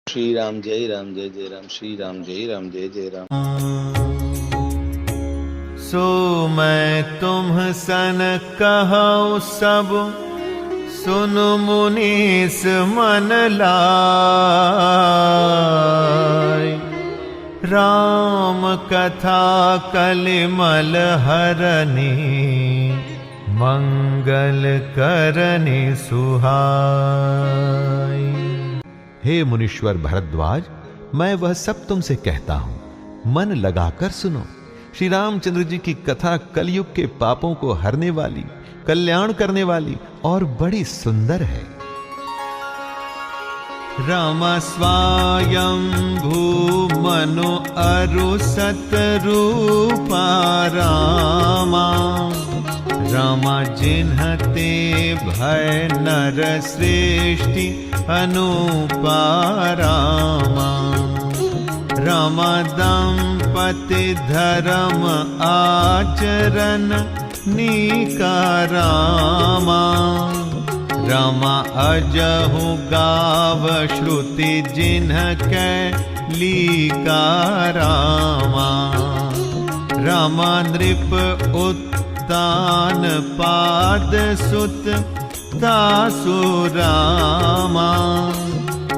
श्री राम जय जय राम, श्री राम जय जय राम। सो मैं तुम सन कहूँ सब, सुन मुनीस मन लाय। राम कथा कलिमल हरनी, मंगल करनी सुहाई। हे मुनीश्वर भरद्वाज, मैं वह सब तुमसे कहता हूं, मन लगाकर सुनो। श्री रामचंद्र जी की कथा कलयुग के पापों को हरने वाली, कल्याण करने वाली और बड़ी सुंदर है। राम स्वयं भू मनु अरु सतरूपा रामा। रामा जिन्हते भय नर सृष्टि अनुपा रामा। रामा दंपति धर्म आचरण नीका रामा। रामा अजहु गाव श्रुति जिन्हकै लीका रामा। रामा नृप उत्तान पाद सुत दासु रामा।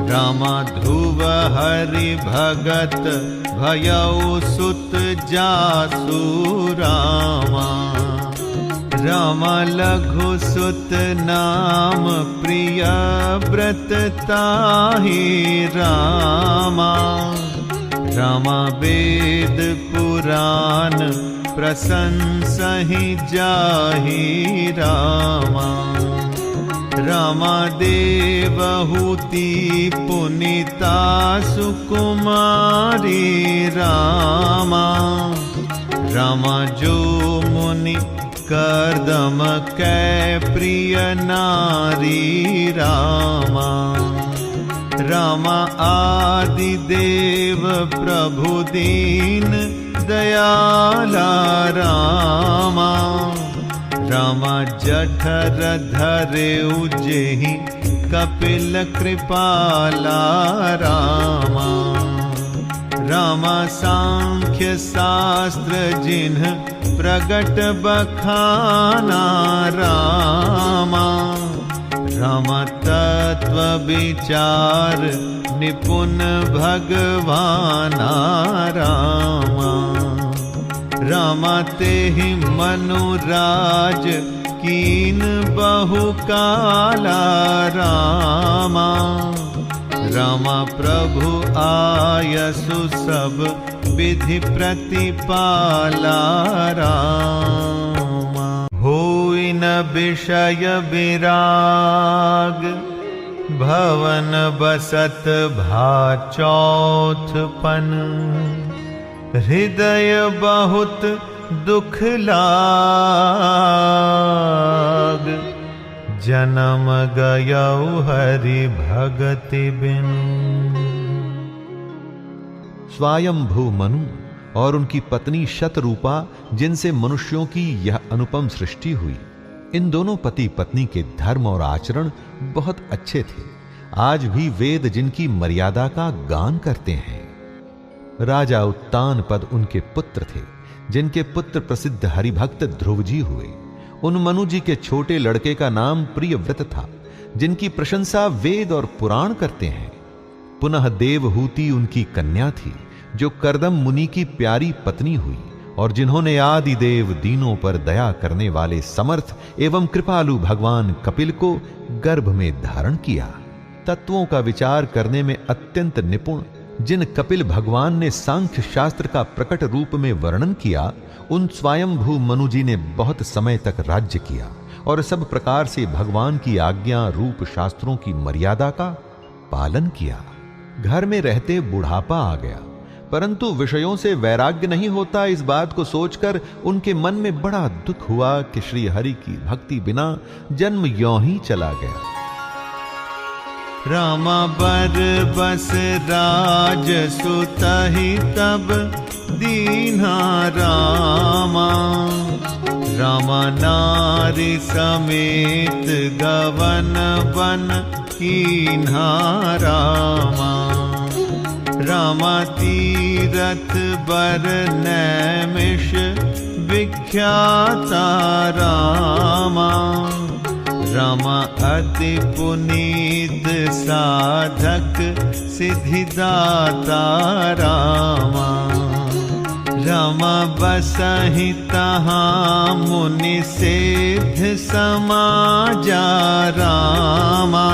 रामा ध्रुव हरि भगत भयउ सुत जासु रामा। रामा लघु सुत नाम प्रिय व्रत ताहि रामा। रामा वेद पुराण प्रशंसहि जाहि रामा। रामा देवहूति पुनीता सुकुमारी रामा। रामा जो मुनि कर्दम कै प्रिय नारी रामा। रामा आदि देव प्रभु दीन दयाला रामा। रामा जठर धरे उजेहि कपिल कृपाला रामा। रामा सांख्य शास्त्र जिन्ह प्रगट बखाना रामा। रामा तत्व विचार निपुण भगवाना रामा। रामा तेहि मनुराज कीन बहुकाला रामा। रामा प्रभु आयसु सब विधि प्रतिपाला रामा। होई न विषय विराग, भवन बसत भा चौथपन। हृदय बहुत दुख लाग, जन्म गयौ हरि भगति बिनु। स्वयंभू मनु और उनकी पत्नी शतरूपा, जिनसे मनुष्यों की यह अनुपम सृष्टि हुई, इन दोनों पति पत्नी के धर्म और आचरण बहुत अच्छे थे। आज भी वेद जिनकी मर्यादा का गान करते हैं। राजा उत्तान पद उनके पुत्र थे, जिनके पुत्र प्रसिद्ध हरिभक्त ध्रुव जी हुए। उन मनु जी के छोटे लड़के का नाम प्रियव्रत था, जिनकी प्रशंसा वेद और पुराण करते हैं। पुनः देवहूति उनकी कन्या थी, जो कर्दम मुनि की प्यारी पत्नी हुई, और जिन्होंने आदि देव दीनों पर दया करने वाले समर्थ एवं कृपालु भगवान कपिल को गर्भ में धारण किया। तत्वों का विचार करने में अत्यंत निपुण जिन कपिल भगवान ने सांख्य शास्त्र का प्रकट रूप में वर्णन किया, उन स्वयंभू मनु जी ने बहुत समय तक राज्य किया और सब प्रकार से भगवान की आज्ञा रूप शास्त्रों की मर्यादा का पालन किया। घर में रहते बुढ़ापा आ गया, परंतु विषयों से वैराग्य नहीं होता, इस बात को सोचकर उनके मन में बड़ा दुख हुआ कि श्री हरि की भक्ति बिना जन्म यों ही चला गया। रामा बर बस राज सुतहि तब दीन्हा रामा। रामा नारी समेत गवन बन कीन्हा रामा। रामा तीरथ बर नैमिष विख्याता रामा, रामा अति पुनीत साधक सिद्धिदाता रामा, रामा बसहि तहाँ मुनि सिद्ध समाजा रामा,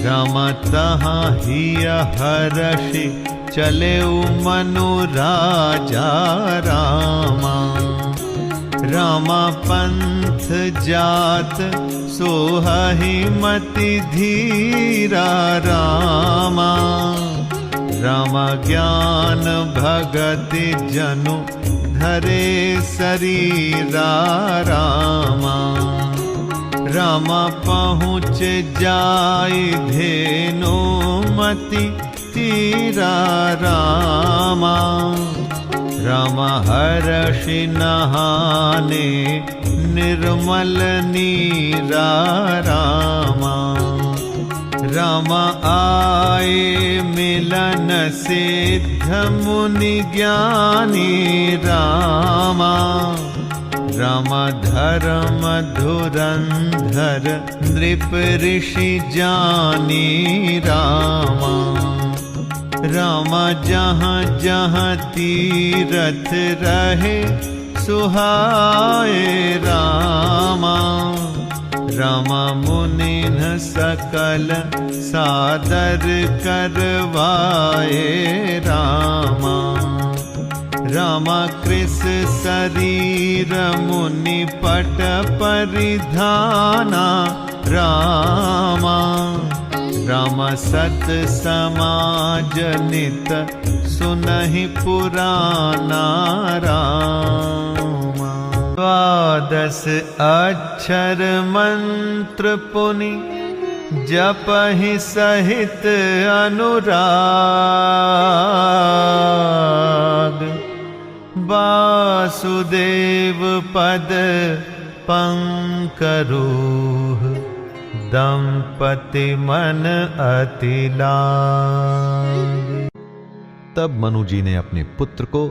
रामा तहाँ हिय हर्षि चले मनु राजा रामा, रामा पंथ जात सोहहि मति धीरा रामा, रामा ज्ञान भगति जनु धरे शरीरा रामा, रामा पहुँच जाय धेनु मति तीरा रामा, रामा हर्षि नहाने निर्मल नीरा रामा, रामा आए मिलन सिद्ध मुनि ज्ञानी रामा, रामा धर्म धुरंधर नृप ऋषि जानी रामा, रामा जहाँ जहाँ तीरथ रहे सुहाए रामा, रामा मुनिन सकल सादर करवाए रामा, रामा कृष शरीर मुनि पट परिधाना रामा, रामा सत समाज नित सुनहि पुराना रामा, द्वादश अक्षर मंत्र पुनि जपहि सहित अनुराग, वासुदेव पद पंकरोह दंपति मन अति लाग। तब मनु जी ने अपने पुत्र को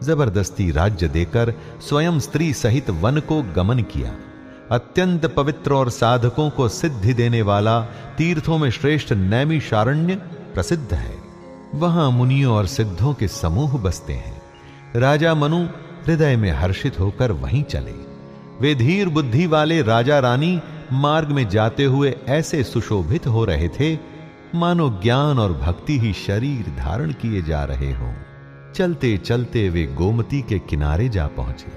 जबरदस्ती राज्य देकर स्वयं स्त्री सहित वन को गमन किया। अत्यंत पवित्र और साधकों को सिद्धि देने वाला तीर्थों में श्रेष्ठ नैमिषारण्य प्रसिद्ध है। वहां मुनियों और सिद्धों के समूह बसते हैं। राजा मनु हृदय में हर्षित होकर वहीं चले। वे धीर बुद्धि वाले राजा रानी मार्ग में जाते हुए ऐसे सुशोभित हो रहे थे मानो ज्ञान और भक्ति ही शरीर धारण किए जा रहे हों। चलते चलते वे गोमती के किनारे जा पहुंचे।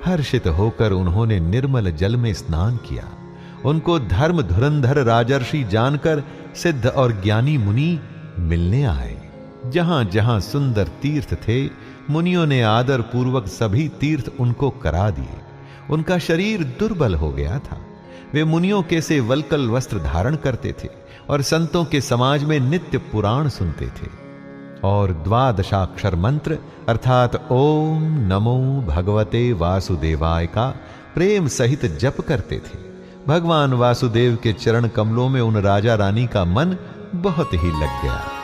हर्षित होकर उन्होंने निर्मल जल में स्नान किया। उनको धर्म धुरंधर राजर्षि जानकर सिद्ध और ज्ञानी मुनि मिलने आए। जहां जहां सुंदर तीर्थ थे मुनियों ने आदर पूर्वक सभी तीर्थ उनको करा दिए। उनका शरीर दुर्बल हो गया था। वे मुनियों के से वल्कल वस्त्र धारण करते थे और संतों के समाज में नित्य पुराण सुनते थे और द्वादशाक्षर मंत्र अर्थात ओम नमो भगवते वासुदेवाय का प्रेम सहित जप करते थे। भगवान वासुदेव के चरण कमलों में उन राजा रानी का मन बहुत ही लग गया।